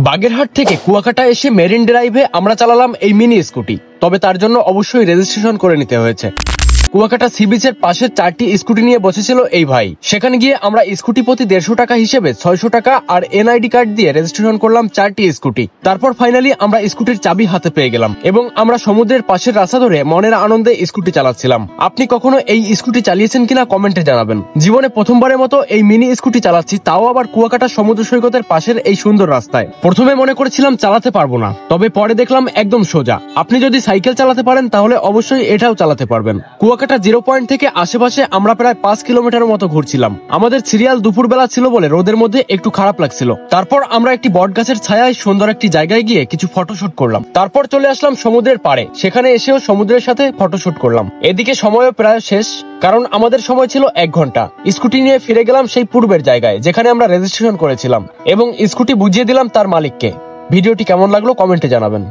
বাগেরহাট থেকে কুয়াকাটা এসে মেরিন ড্রাইভে আমরা চালালাম এই মিনি স্কুটি। তবে তার জন্য অবশ্যই রেজিস্ট্রেশন করে নিতে হয়েছে। কুয়াকাটা সি বিচের পাশে 4টি স্কুটি নিয়ে বসেছিল এই ভাই। সেখানে গিয়ে আমরা স্কুটি প্রতি 150 টাকা হিসেবে 600 টাকা আর এনআইডি কার্ড দিয়ে রেজিস্ট্রেশন করলাম 4টি স্কুটি। তারপর ফাইনালি আমরা স্কুটির চাবি হাতে পেয়ে গেলাম এবং আমরা সমুদ্রের পাশের রাস্তা ধরে মনের আনন্দে স্কুটি চালাচ্ছিলাম। আপনি কখনো এই স্কুটি চালিয়েছেন কিনা কমেন্টে জানাবেন। জীবনে প্রথমবারের মতো এই মিনি স্কুটি চালাচ্ছি, তাও আবার কুয়াকাটা সমুদ্র সৈকতের পাশের এই সুন্দর রাস্তায়। প্রথমে মনে করেছিলাম চালাতে পারবো না, তবে পরে দেখলাম একদম সোজা। আপনি যদি সাইকেল চালাতে পারেন তাহলে অবশ্যই এটাও চালাতে পারবেন। কুয়াকাটা 0 পয়েন্ট থেকে আশেপাশে আমরা প্রায় 5 কিলোমিটার মতো ঘুরছিলাম। আমাদের সিরিয়াল দুপুরবেলা ছিল বলে রোদের মধ্যে একটু খারাপ লাগছিল। তারপর আমরা একটি বট গাছের ছায়ায় সুন্দর একটি জায়গায় গিয়ে কিছু ফটোশুট করলাম। তারপর চলে আসলাম সমুদ্রের পাড়ে, সেখানে এসেও সমুদ্রের সাথে ফটোশুট করলাম। এদিকে সময়ও প্রায় শেষ, কারণ আমাদের সময় ছিল 1 ঘন্টা। স্কুটি নিয়ে ফিরে গেলাম সেই পূর্বের জায়গায় যেখানে আমরা রেজিস্ট্রেশন করেছিলাম এবং স্কুটি বুঝিয়ে দিলাম তার মালিককে। ভিডিওটি কেমন লাগলো কমেন্টে জানাবেন।